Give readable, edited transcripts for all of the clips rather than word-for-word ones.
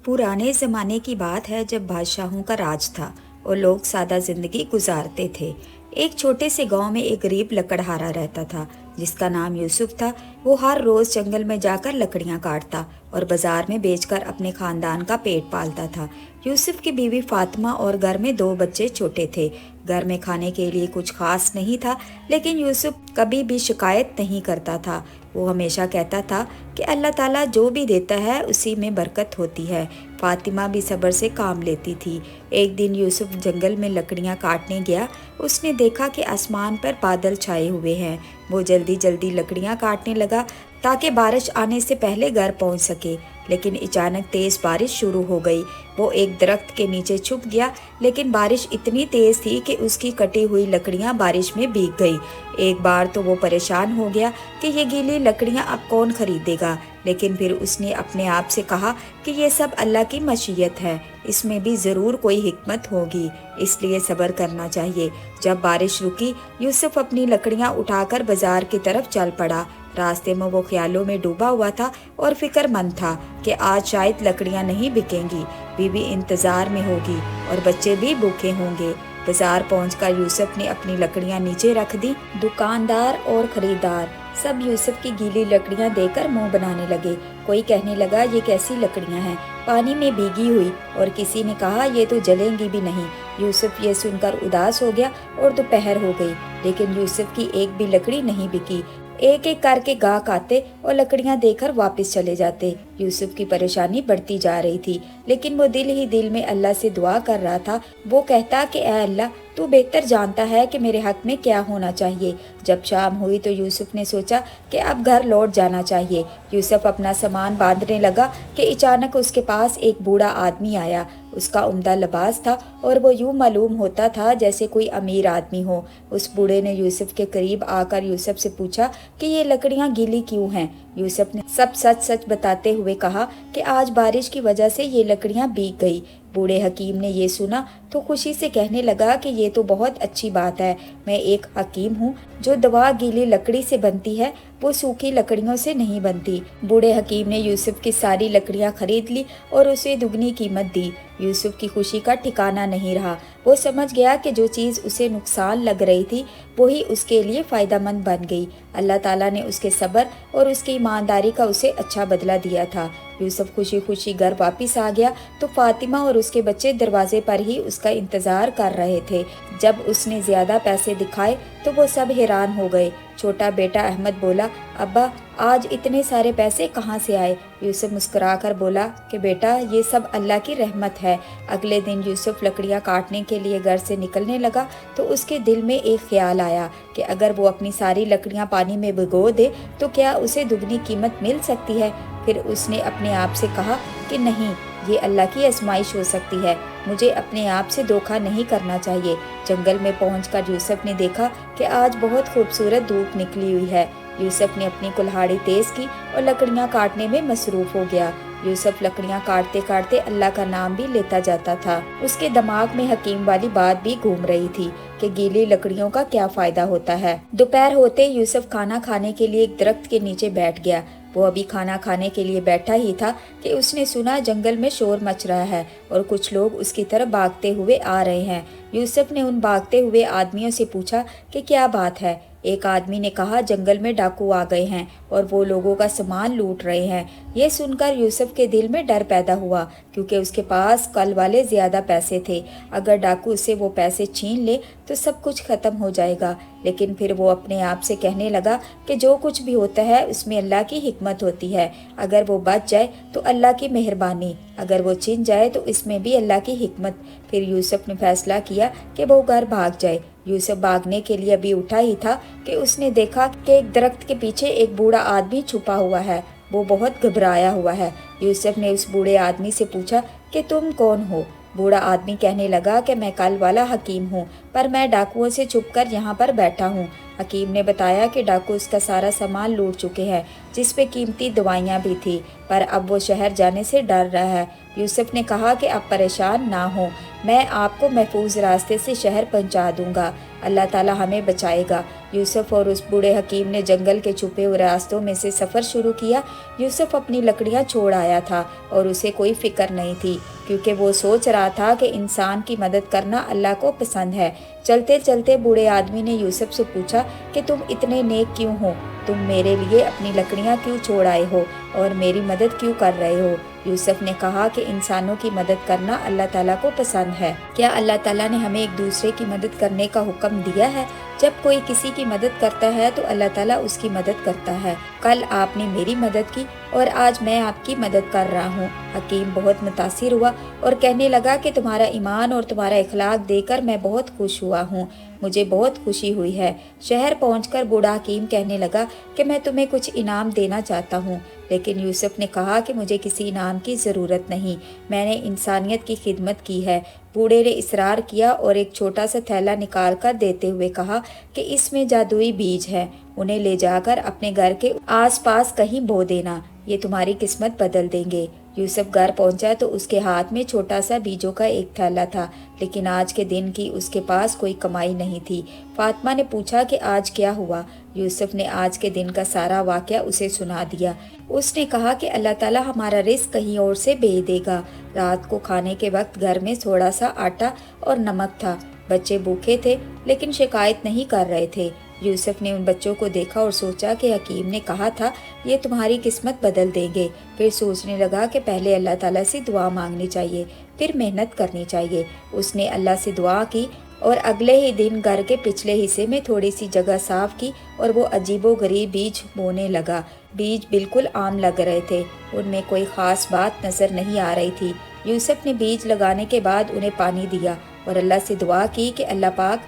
पुराने ज़माने की बात है जब बादशाहों का राज था और लोग सादा ज़िंदगी गुजारते थे। एक छोटे से गांव में एक गरीब लकड़हारा रहता था जिसका नाम यूसुफ था। वो हर रोज़ जंगल में जाकर लकड़ियां काटता और बाजार में बेचकर अपने खानदान का पेट पालता था। यूसुफ की बीवी फातिमा और घर में दो बच्चे छोटे थे। घर में खाने के लिए कुछ खास नहीं था, लेकिन यूसुफ कभी भी शिकायत नहीं करता था। वो हमेशा कहता था कि अल्लाह ताला जो भी देता है उसी में बरकत होती है। फातिमा भी सब्र से काम लेती थी। एक दिन यूसुफ जंगल में लकड़ियां काटने गया। उसने देखा कि आसमान पर बादल छाए हुए हैं। वो जल्दी जल्दी लकड़ियां काटने लगा ताकि बारिश आने से पहले घर पहुंच सके, लेकिन अचानक तेज़ बारिश शुरू हो गई। वो एक दरख्त के नीचे छुप गया, लेकिन बारिश इतनी तेज़ थी कि उसकी कटी हुई लकड़ियां बारिश में भीग गई। एक बार तो वो परेशान हो गया कि ये गीली लकड़ियां अब कौन खरीदेगा, लेकिन फिर उसने अपने आप से कहा कि ये सब अल्लाह की मशीयत है, इसमें भी ज़रूर कोई हिकमत होगी, इसलिए सब्र करना चाहिए। जब बारिश रुकी, यूसुफ अपनी लकड़ियां उठाकर बाजार की तरफ चल पड़ा। रास्ते में वो ख्यालों में डूबा हुआ था और फिक्रमंद था कि आज शायद लकड़ियां नहीं बिकेंगी, बीवी इंतजार में होगी और बच्चे भी भूखे होंगे। बाजार पहुंचकर यूसुफ ने अपनी लकड़ियां नीचे रख दी। दुकानदार और खरीदार सब यूसुफ की गीली लकड़ियां देखकर मुंह बनाने लगे। कोई कहने लगा ये कैसी लकड़ियां हैं, पानी में भीगी हुई, और किसी ने कहा ये तो जलेंगी भी नहीं। यूसुफ ये सुनकर उदास हो गया और दोपहर हो गई, लेकिन यूसुफ की एक भी लकड़ी नहीं बिकी। एक एक करके गाहक आते और लकड़ियां देकर वापस चले जाते। यूसुफ की परेशानी बढ़ती जा रही थी, लेकिन वो दिल ही दिल में अल्लाह से दुआ कर रहा था। वो कहता कि ऐ अल्लाह, तू बेहतर जानता है कि मेरे हक में क्या होना चाहिए। जब शाम हुई तो यूसुफ ने सोचा कि अब घर लौट जाना चाहिए। यूसुफ अपना सामान बांधने लगा कि अचानक उसके पास एक बूढ़ा आदमी आया। उसका उम्दा लिबास था और वो यूं मालूम होता था जैसे कोई अमीर आदमी हो। उस बूढ़े ने यूसुफ के करीब आकर यूसुफ से पूछा कि ये लकड़ियां गीली क्यों हैं। यूसुफ ने सब सच सच बताते हुए कहा कि आज बारिश की वजह से ये लकड़ियां भीग गई। बूढ़े हकीम ने ये सुना तो खुशी से कहने लगा कि ये तो बहुत अच्छी बात है। मैं एक हकीम हूँ, जो दवा गीली लकड़ी से बनती है, वो सूखी लकड़ियों से नहीं बनती। बूढ़े हकीम ने यूसुफ की सारी लकड़ियां खरीद ली और उसे दुगनी कीमत दी। यूसुफ की खुशी का ठिकाना नहीं रहा। वो समझ गया कि जो चीज़ उसे नुकसान लग रही थी वही उसके लिए फ़ायदेमंद बन गई। अल्लाह ताला ने उसके सब्र और उसकी ईमानदारी का उसे अच्छा बदला दिया था। यूसुफ खुशी खुशी घर वापस आ गया तो फातिमा और उसके बच्चे दरवाजे पर ही उसका इंतज़ार कर रहे थे। जब उसने ज़्यादा पैसे दिखाए तो वो सब हैरान हो गए। छोटा बेटा अहमद बोला, अब्बा आज इतने सारे पैसे कहाँ से आए? यूसुफ मुस्कुराकर बोला कि बेटा ये सब अल्लाह की रहमत है। अगले दिन यूसुफ लकड़ियाँ काटने के लिए घर से निकलने लगा तो उसके दिल में एक ख्याल आया कि अगर वो अपनी सारी लकड़ियाँ पानी में भिगो दे तो क्या उसे दुगनी कीमत मिल सकती है। फिर उसने अपने आप से कहा कि नहीं, ये अल्लाह की आजमाइश हो सकती है, मुझे अपने आप से धोखा नहीं करना चाहिए। जंगल में पहुंचकर यूसुफ ने देखा कि आज बहुत खूबसूरत धूप निकली हुई है। यूसुफ ने अपनी कुल्हाड़ी तेज की और लकड़ियां काटने में मसरूफ हो गया। यूसुफ लकड़ियां काटते काटते अल्लाह का नाम भी लेता जाता था। उसके दिमाग में हकीम वाली बात भी घूम रही थी कि गीली लकड़ियों का क्या फायदा होता है। दोपहर होते यूसुफ खाना खाने के लिए एक दरख्त के नीचे बैठ गया। वो अभी खाना खाने के लिए बैठा ही था कि उसने सुना जंगल में शोर मच रहा है और कुछ लोग उसकी तरफ भागते हुए आ रहे हैं। यूसुफ ने उन भागते हुए आदमियों से पूछा कि क्या बात है। एक आदमी ने कहा जंगल में डाकू आ गए हैं और वो लोगों का सामान लूट रहे हैं। ये सुनकर यूसुफ के दिल में डर पैदा हुआ, क्योंकि उसके पास कल वाले ज़्यादा पैसे थे। अगर डाकू उससे वो पैसे छीन ले तो सब कुछ ख़त्म हो जाएगा। लेकिन फिर वो अपने आप से कहने लगा कि जो कुछ भी होता है उसमें अल्लाह की हिकमत होती है। अगर वो बच जाए तो अल्लाह की मेहरबानी, अगर वो छिन जाए तो इसमें भी अल्लाह की हिकमत। फिर यूसुफ ने फैसला किया कि वो घर भाग जाए। यूसुफ भागने के लिए अभी उठा ही था कि उसने देखा कि एक दरख्त के पीछे एक बूढ़ा आदमी छुपा हुआ है। वो बहुत घबराया हुआ है। यूसुफ ने उस बूढ़े आदमी से पूछा कि तुम कौन हो? बूढ़ा आदमी कहने लगा कि मैं कल वाला हकीम हूँ, पर मैं डाकुओं से छुपकर यहाँ पर बैठा हूँ। हकीम ने बताया कि डाकू उसका सारा सामान लूट चुके हैं, जिस पे कीमती दवाइयाँ भी थी, पर अब वो शहर जाने से डर रहा है। यूसुफ ने कहा कि अब परेशान ना हो, میں آپ کو محفوظ راستے سے شہر پہنچا دوں گا، اللہ تعالیٰ ہمیں بچائے گا۔ یوسف اور اس بوڑھے حکیم نے جنگل کے چھپے ہوئے راستوں میں سے سفر شروع کیا۔ یوسف اپنی لکڑیاں چھوڑ آیا تھا اور اسے کوئی فکر نہیں تھی، کیونکہ وہ سوچ رہا تھا کہ انسان کی مدد کرنا اللہ کو پسند ہے۔ چلتے چلتے بوڑھے آدمی نے یوسف سے پوچھا کہ تم اتنے نیک کیوں ہو؟ تم میرے لیے اپنی لکڑیاں کیوں چھوڑ آئے ہو اور میری مدد کیوں کر رہے ہو؟ یوسف نے کہا کہ انسانوں کی مدد کرنا اللہ تعالیٰ کو پسند ہے۔ کیا اللہ تعالیٰ نے ہمیں ایک دوسرے کی مدد کرنے کا حکم دیا ہے؟ جب کوئی کسی کی مدد کرتا ہے تو اللہ تعالیٰ اس کی مدد کرتا ہے۔ کل آپ نے میری مدد کی اور آج میں آپ کی مدد کر رہا ہوں۔ حکیم بہت متاثر ہوا اور کہنے لگا کہ تمہارا ایمان اور تمہارا اخلاق دیکھ کر میں بہت خوش ہوا ہوں، مجھے بہت خوشی ہوئی ہے۔ شہر پہنچ کر بوڑھا حکیم کہنے لگا کہ میں تمہیں کچھ انعام دینا چاہتا ہوں، لیکن یوسف نے کہا کہ مجھے کسی انعام کی ضرورت نہیں، میں نے انسانیت کی خدمت کی ہے۔ بوڑھے نے اصرار کیا اور ایک چھوٹا سا تھیلا نکال کر دیتے ہوئے کہا کہ اس میں جادوئی بیج ہے، انہیں لے جا کر اپنے گھر کے آس پاس کہیں بو دینا، یہ تمہاری قسمت بدل دیں گے۔ یوسف گھر پہنچا تو اس کے ہاتھ میں چھوٹا سا بیجوں کا ایک تھیلا تھا، لیکن آج کے دن کی اس کے پاس کوئی کمائی نہیں تھی۔ فاطمہ نے پوچھا کہ آج کیا ہوا؟ یوسف نے آج کے دن کا سارا واقعہ اسے سنا دیا۔ اس نے کہا کہ اللہ تعالیٰ ہمارا رزق کہیں اور سے بھیج دے گا۔ رات کو کھانے کے وقت گھر میں تھوڑا سا آٹا اور نمک تھا، بچے بھوکے تھے لیکن شکایت نہیں کر رہے تھے۔ یوسف نے ان بچوں کو دیکھا اور سوچا کہ حکیم نے کہا تھا یہ تمہاری قسمت بدل دیں گے۔ پھر سوچنے لگا کہ پہلے اللہ تعالیٰ سے دعا مانگنی چاہیے، پھر محنت کرنی چاہیے۔ اس نے اللہ سے دعا کی اور اگلے ہی دن گھر کے پچھلے حصے میں تھوڑی سی جگہ صاف کی اور وہ عجیب و غریب بیج بونے لگا۔ بیج بالکل عام لگ رہے تھے، ان میں کوئی خاص بات نظر نہیں آ رہی تھی۔ یوسف نے بیج لگانے کے بعد انہیں پانی دیا اور اللہ سے دعا کی کہ اللہ پاک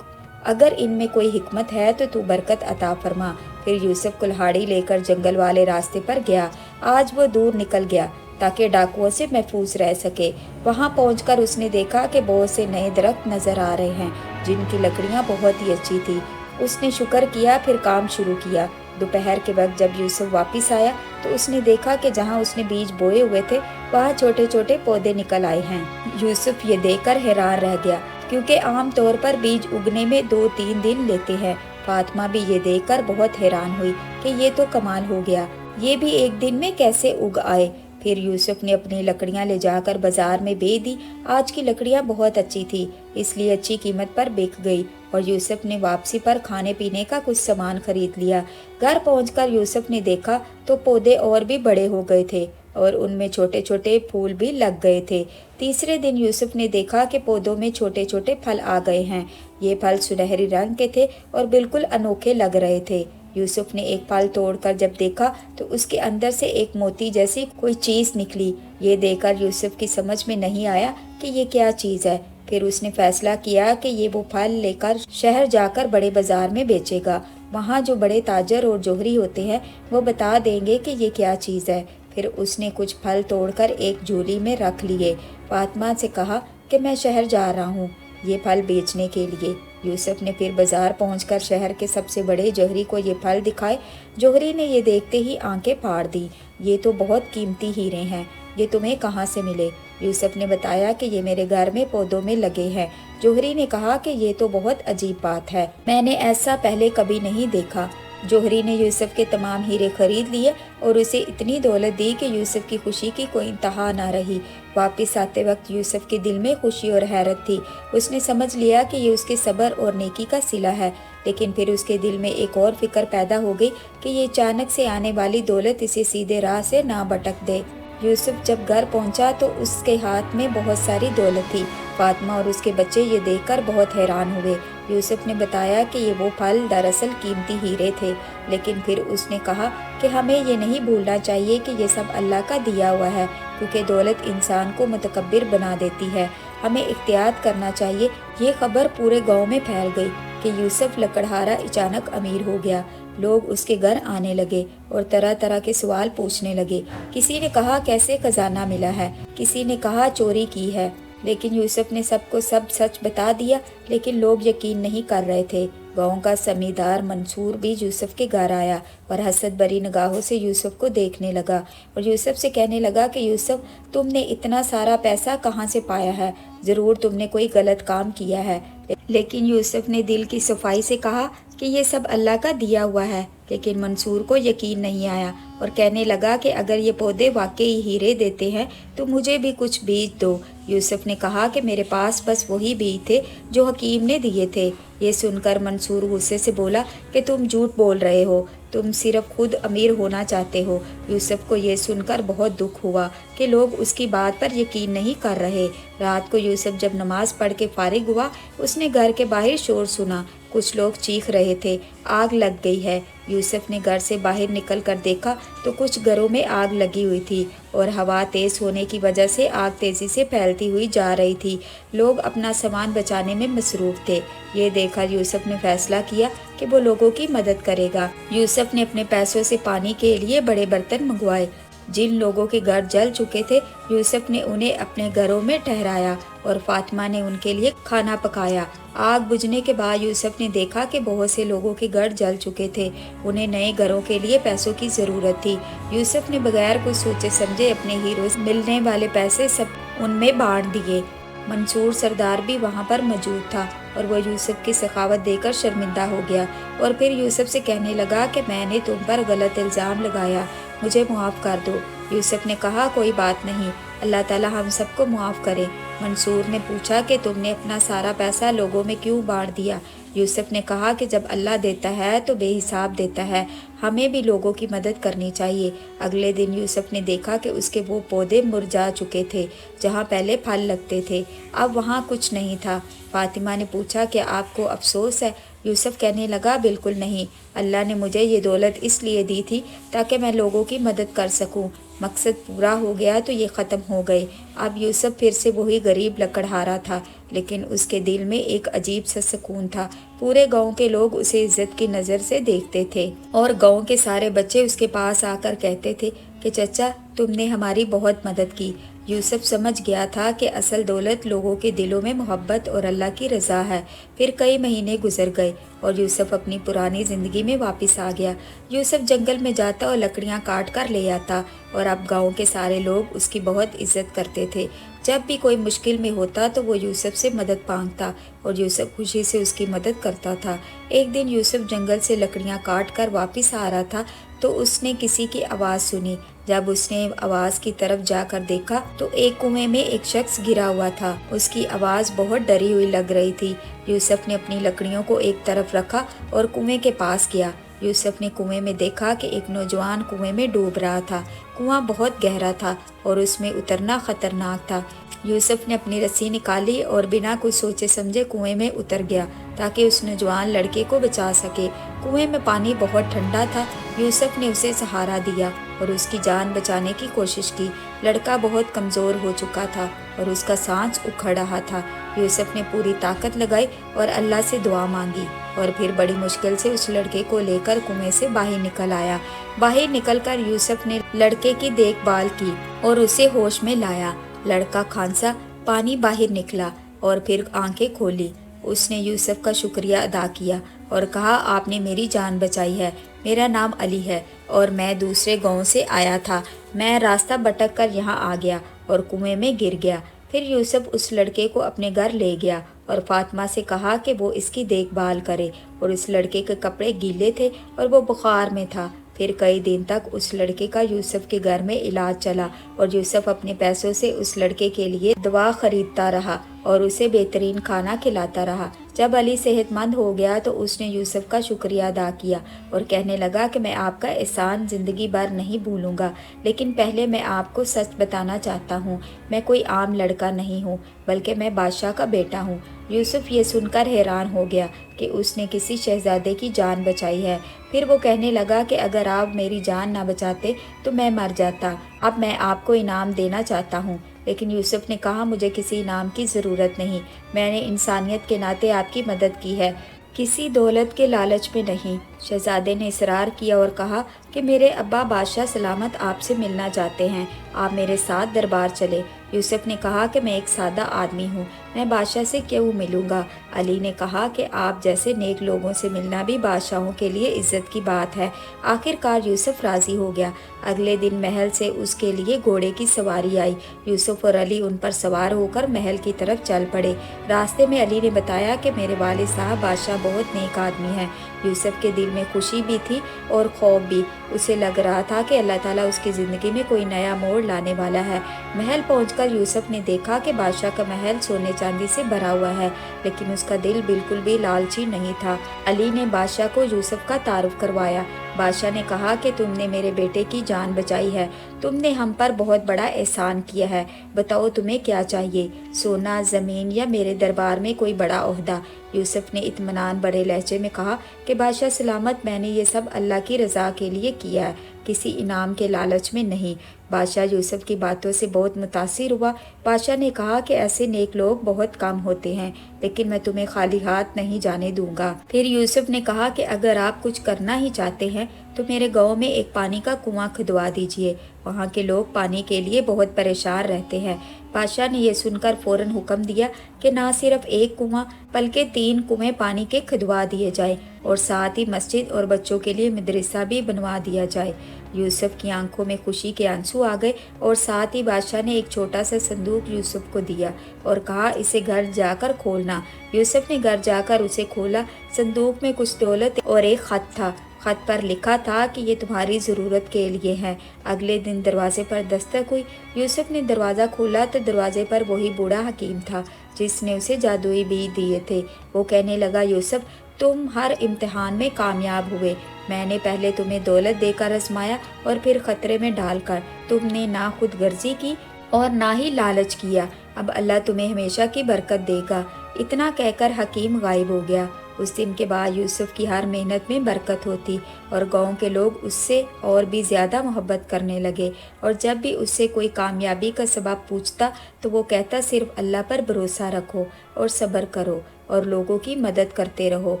اگر ان میں کوئی حکمت ہے تو برکت عطا فرما۔ پھر یوسف کلہاڑی لے کر جنگل والے راستے پر گیا۔ آج وہ دور نکل گیا تاکہ ڈاکوؤں سے محفوظ رہ سکے۔ وہاں پہنچ کر اس نے دیکھا کہ بہت سے نئے درخت نظر آ رہے ہیں جن کی لکڑیاں بہت ہی اچھی تھی۔ اس نے شکر کیا، پھر کام شروع کیا۔ دوپہر کے وقت جب یوسف واپس آیا تو اس نے دیکھا کہ جہاں اس نے بیج بوئے ہوئے تھے وہاں چھوٹے چھوٹے پودے نکل آئے ہیں۔ یوسف یہ دیکھ کر حیران رہ گیا، کیونکہ عام طور پر بیج اگنے میں 2-3 دن لیتے ہیں۔ فاطمہ بھی یہ دیکھ کر بہت حیران ہوئی کہ یہ تو کمال ہو گیا، یہ بھی ایک دن میں کیسے اگ آئے۔ پھر یوسف نے اپنی لکڑیاں لے جا کر بازار میں بیچ دی۔ آج کی لکڑیاں بہت اچھی تھی، اس لیے اچھی قیمت پر بک گئی اور یوسف نے واپسی پر کھانے پینے کا کچھ سامان خرید لیا۔ گھر پہنچ کر یوسف نے دیکھا تو پودے اور بھی بڑے ہو گئے تھے اور ان میں چھوٹے چھوٹے پھول بھی لگ گئے تھے۔ تیسرے دن یوسف نے دیکھا کہ پودوں میں چھوٹے چھوٹے پھل آ گئے ہیں۔ یہ پھل سنہری رنگ کے تھے اور بالکل انوکھے لگ رہے تھے۔ یوسف نے ایک پھل توڑ کر جب دیکھا تو اس کے اندر سے ایک موتی جیسی کوئی چیز نکلی۔ یہ دیکھ کر یوسف کی سمجھ میں نہیں آیا کہ یہ کیا چیز ہے۔ پھر اس نے فیصلہ کیا کہ یہ وہ پھل لے کر شہر جا کر بڑے بازار میں بیچے گا۔ وہاں جو بڑے تاجر اور جوہری ہوتے ہیں وہ بتا دیں گے کہ یہ کیا چیز ہے۔ پھر اس نے کچھ پھل توڑ کر ایک جھولی میں رکھ لیے۔ فاطمہ سے کہا کہ میں شہر جا رہا ہوں یہ پھل بیچنے کے لیے۔ یوسف نے پھر بازار پہنچ کر شہر کے سب سے بڑے جوہری کو یہ پھل دکھائے۔ جوہری نے یہ دیکھتے ہی آنکھیں پھاڑ دی۔ یہ تو بہت قیمتی ہیرے ہیں، یہ تمہیں کہاں سے ملے؟ یوسف نے بتایا کہ یہ میرے گھر میں پودوں میں لگے ہیں۔ جوہری نے کہا کہ یہ تو بہت عجیب بات ہے، میں نے ایسا پہلے کبھی نہیں دیکھا۔ جوہری نے یوسف کے تمام ہیرے خرید لیے اور اسے اتنی دولت دی کہ یوسف کی خوشی کی کوئی انتہا نہ رہی۔ واپس آتے وقت یوسف کے دل میں خوشی اور حیرت تھی۔ اس نے سمجھ لیا کہ یہ اس کے صبر اور نیکی کا صلہ ہے، لیکن پھر اس کے دل میں ایک اور فکر پیدا ہو گئی کہ یہ اچانک سے آنے والی دولت اسے سیدھے راہ سے نہ بھٹک دے۔ یوسف جب گھر پہنچا تو اس کے ہاتھ میں بہت ساری دولت تھی۔ فاطمہ اور اس کے بچے یہ دیکھ کر بہت حیران ہوئے۔ یوسف نے بتایا کہ یہ وہ پھل دراصل قیمتی ہیرے تھے، لیکن پھر اس نے کہا کہ ہمیں یہ نہیں بھولنا چاہیے کہ یہ سب اللہ کا دیا ہوا ہے، کیونکہ دولت انسان کو متکبر بنا دیتی ہے، ہمیں احتیاط کرنا چاہیے۔ یہ خبر پورے گاؤں میں پھیل گئی کہ یوسف لکڑہارا اچانک امیر ہو گیا۔ لوگ اس کے گھر آنے لگے اور طرح طرح کے سوال پوچھنے لگے۔ کسی نے کہا کیسے خزانہ ملا ہے، کسی نے کہا چوری کی ہے۔ लेकिन यूसुफ ने सबको सब सच बता दिया, लेकिन लोग यकीन नहीं कर रहे थे। गांव का जमींदार मंसूर भी यूसुफ के घर आया और हसद भरी निगाहों से यूसुफ को देखने लगा और यूसुफ से कहने लगा कि यूसुफ, तुमने इतना सारा पैसा कहाँ से पाया है? ज़रूर तुमने कोई गलत काम किया है। लेकिन यूसुफ ने दिल की सफाई से कहा कि ये सब अल्लाह का दिया हुआ है। लेकिन मंसूर को यकीन नहीं आया और कहने लगा कि अगर ये पौधे वाकई हीरे देते हैं तो मुझे भी कुछ बीज दो। यूसुफ ने कहा कि मेरे पास बस वही बीज थे जो हकीम ने दिए थे। ये सुनकर मंसूर गुस्से से बोला कि तुम झूठ बोल रहे हो, तुम सिर्फ खुद अमीर होना चाहते हो। यूसुफ को ये सुनकर बहुत दुख हुआ कि लोग उसकी बात पर यकीन नहीं कर रहे। रात को यूसुफ जब नमाज पढ़ के फारिग हुआ, उसने घर के बाहर शोर सुना। कुछ लोग चीख रहे थे, आग लग गई है। यूसुफ ने घर से बाहर निकल कर देखा तो कुछ घरों में आग लगी हुई थी और हवा तेज़ होने की वजह से आग तेज़ी से फैलती हुई जा रही थी। लोग अपना सामान बचाने में मसरूफ़ थे। ये देखकर यूसुफ ने फैसला किया कि वो लोगों की मदद करेगा। यूसुफ ने अपने पैसों से पानी के लिए बड़े बर्तन मंगवाए। जिन लोगों के घर जल चुके थे, यूसुफ ने उन्हें अपने घरों में ठहराया और फातिमा ने उनके लिए खाना पकाया। आग बुझने के बाद यूसुफ ने देखा कि बहुत से लोगों के घर जल चुके थे। उन्हें नए घरों के लिए पैसों की ज़रूरत थी। यूसुफ ने बगैर कुछ सोचे समझे अपने हीरो से मिलने वाले पैसे सब उनमें बांट दिए। मंसूर सरदार भी वहाँ पर मौजूद था और वो यूसुफ की सखावत देकर शर्मिंदा हो गया और फिर यूसुफ से कहने लगा कि मैंने तुम पर गलत इल्ज़ाम लगाया, मुझे मुआफ़ कर दो। यूसुफ ने कहा, कोई बात नहीं, अल्लाह ताला हम सबको मुआफ़ करे। मंसूर ने पूछा कि तुमने अपना सारा पैसा लोगों में क्यों बांट दिया? यूसुफ ने कहा कि जब अल्लाह देता है तो बेहिसाब देता है, हमें भी लोगों की मदद करनी चाहिए। अगले दिन यूसुफ ने देखा कि उसके वो पौधे मुरझा चुके थे जहाँ पहले फल लगते थे, अब वहाँ कुछ नहीं था। फातिमा ने पूछा कि आपको अफसोस है? यूसुफ कहने लगा, बिल्कुल नहीं, अल्लाह ने मुझे ये दौलत इसलिए दी थी ताकि मैं लोगों की मदद कर सकूं। मकसद पूरा हो गया तो ये ख़त्म हो गए। अब यूसुफ फिर से वही गरीब लकड़हारा था, लेकिन उसके दिल में एक अजीब सा सुकून था। पूरे गांव के लोग उसे इज्जत की नज़र से देखते थे और गांव के सारे बच्चे उसके पास आकर कहते थे कि चचा, तुमने हमारी बहुत मदद की। यूसुफ समझ गया था कि असल दौलत लोगों के दिलों में मोहब्बत और अल्लाह की रज़ा है। फिर कई महीने गुजर गए और यूसुफ अपनी पुरानी ज़िंदगी में वापस आ गया। यूसुफ जंगल में जाता और लकड़ियाँ काट कर ले आता और अब गांव के सारे लोग उसकी बहुत इज्जत करते थे। जब भी कोई मुश्किल में होता तो वो यूसुफ से मदद मांगता और यूसुफ खुशी से उसकी मदद करता था। एक दिन यूसुफ जंगल से लकड़ियाँ काट कर वापस आ रहा था तो उसने किसी की आवाज़ सुनी। जब उसने आवाज़ की तरफ जाकर देखा तो एक कुएं में एक शख्स गिरा हुआ था। उसकी आवाज़ बहुत डरी हुई लग रही थी। यूसुफ ने अपनी लकड़ियों को एक तरफ रखा और कुएं के पास गया। यूसुफ ने कुएं में देखा कि एक नौजवान कुएं में डूब रहा था। कुआं बहुत गहरा था और उसमें उतरना खतरनाक था। यूसुफ ने अपनी रस्सी निकाली और बिना कुछ सोचे समझे कुएं में उतर गया ताकि उस नौजवान लड़के को बचा सके। कुएं में पानी बहुत ठंडा था। यूसुफ ने उसे सहारा दिया और उसकी जान बचाने की कोशिश की। लड़का बहुत कमज़ोर हो चुका था और उसका सांस उखड़ रहा था। यूसुफ ने पूरी ताकत लगाई और अल्लाह से दुआ मांगी और फिर बड़ी मुश्किल से उस लड़के को लेकर कुएं से बाहर निकल आया। बाहर निकलकर यूसुफ ने लड़के की देखभाल की और उसे होश में लाया। लड़का खांसा, पानी बाहर निकला और फिर आंखें खोली। उसने यूसुफ का शुक्रिया अदा किया और कहा, आपने मेरी जान बचाई है। मेरा नाम अली है और मैं दूसरे गांव से आया था। मैं रास्ता भटक कर यहाँ आ गया और कुएं में गिर गया। फिर यूसुफ उस लड़के को अपने घर ले गया और फातिमा से कहा कि वो इसकी देखभाल करे और उस लड़के के कपड़े गीले थे और वो बुखार में था। फिर कई दिन तक उस लड़के का यूसुफ के घर में इलाज चला और यूसुफ अपने पैसों से उस लड़के के लिए दवा खरीदता रहा और उसे बेहतरीन खाना खिलाता रहा। जब अली सेहतमंद हो गया तो उसने यूसुफ का शुक्रिया अदा किया और कहने लगा कि मैं आपका एहसान ज़िंदगी भर नहीं भूलूंगा, लेकिन पहले मैं आपको सच बताना चाहता हूँ। मैं कोई आम लड़का नहीं हूँ, बल्कि मैं बादशाह का बेटा हूँ। यूसुफ ये सुनकर हैरान हो गया कि उसने किसी शहजादे की जान बचाई है। फिर वो कहने लगा कि अगर आप मेरी जान ना बचाते तो मैं मर जाता। अब मैं आपको इनाम देना चाहता हूँ। लेकिन यूसुफ ने कहा, मुझे किसी इनाम की ज़रूरत नहीं, मैंने इंसानियत के नाते आपकी मदद की है, किसी दौलत के लालच में नहीं। शहजादे ने इसरार किया और कहा कि मेरे अब्बा बादशाह सलामत आपसे मिलना चाहते हैं, आप मेरे साथ दरबार चले। यूसुफ ने कहा कि मैं एक सादा आदमी हूँ, मैं बादशाह से क्यों मिलूंगा। अली ने कहा कि आप जैसे नेक लोगों से मिलना भी बादशाहों के लिए इज्जत की बात है। आखिरकार यूसुफ राजी हो गया। अगले दिन महल से उसके लिए घोड़े की सवारी आई। यूसुफ और अली उन पर सवार होकर महल की तरफ चल पड़े। रास्ते में अली ने बताया कि मेरे वालिद साहब बादशाह बहुत नेक आदमी हैं। यूसुफ के दिल में खुशी भी थी और खौफ भी। उसे लग रहा था कि अल्लाह ताला उसकी ज़िंदगी में कोई नया मोड़ लाने वाला है। महल पहुंचकर यूसुफ ने देखा कि बादशाह का महल सोने चांदी से भरा हुआ है, लेकिन उसका दिल बिल्कुल भी लालची नहीं था। अली ने बादशाह को यूसुफ का तारुफ करवाया। बादशाह ने कहा कि तुमने मेरे बेटे की जान बचाई है, तुमने हम पर बहुत बड़ा एहसान किया है। बताओ तुम्हें क्या चाहिए, सोना, ज़मीन या मेरे दरबार में कोई बड़ा ओहदा। यूसुफ ने इत्मीनान बड़े लहजे में कहा कि बादशाह सलामत, मैंने ये सब अल्लाह की रज़ा के लिए किया है, किसी इनाम के लालच में नहीं। बादशाह यूसुफ की बातों से बहुत मुतासिर हुआ। बादशाह ने कहा कि ऐसे नेक लोग बहुत कम होते हैं, लेकिन मैं तुम्हें खाली हाथ नहीं जाने दूंगा। फिर यूसुफ ने कहा कि अगर आप कुछ करना ही चाहते हैं तो मेरे गांव में एक पानी का कुआं खुदवा दीजिए, वहाँ के लोग पानी के लिए बहुत परेशान रहते हैं। बादशाह ने यह सुनकर फौरन हुक्म दिया कि ना सिर्फ एक कुआं बल्कि 3 कुएं पानी के खुदवा दिए जाए और साथ ही मस्जिद और बच्चों के लिए मदरसा भी बनवा दिया जाए। यूसुफ की आंखों में खुशी के आंसू आ गए और साथ ही बादशाह ने एक छोटा सा संदूक यूसुफ को दिया और कहा, इसे घर जाकर खोलना। यूसुफ ने घर जाकर उसे खोला। संदूक में कुछ दौलत और एक खत था। खत पर लिखा था कि ये तुम्हारी ज़रूरत के लिए है। अगले दिन दरवाजे पर दस्तक हुई। यूसुफ ने दरवाज़ा खोला तो दरवाजे पर वही बूढ़ा हकीम था जिसने उसे जादुई बीज दिए थे। वो कहने लगा, यूसुफ, तुम हर इम्तिहान में कामयाब हुए। मैंने पहले तुम्हें दौलत देकर आजमाया और फिर खतरे में डालकर। तुमने ना खुद गर्जी की और ना ही लालच किया। अब अल्लाह तुम्हें हमेशा की बरकत देगा। इतना कहकर हकीम गायब हो गया। उस दिन के बाद यूसुफ की हर मेहनत में बरकत होती और गांव के लोग उससे और भी ज़्यादा मोहब्बत करने लगे। और जब भी उससे कोई कामयाबी का सबब पूछता तो वो कहता, सिर्फ अल्लाह पर भरोसा रखो और सब्र करो और लोगों की मदद करते रहो।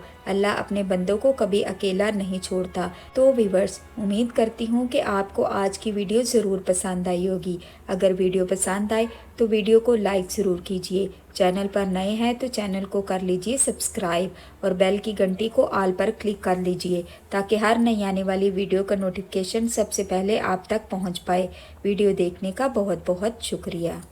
अल्लाह अपने बंदों को कभी अकेला नहीं छोड़ता। तो व्यूअर्स, उम्मीद करती हूँ कि आपको आज की वीडियो ज़रूर पसंद आई होगी। अगर वीडियो पसंद आए तो वीडियो को लाइक ज़रूर कीजिए। चैनल पर नए हैं तो चैनल को कर लीजिए सब्सक्राइब और बेल की घंटी को ऑल पर क्लिक कर लीजिए ताकि हर नई आने वाली वीडियो का नोटिफिकेशन सबसे पहले आप तक पहुँच पाए। वीडियो देखने का बहुत बहुत शुक्रिया।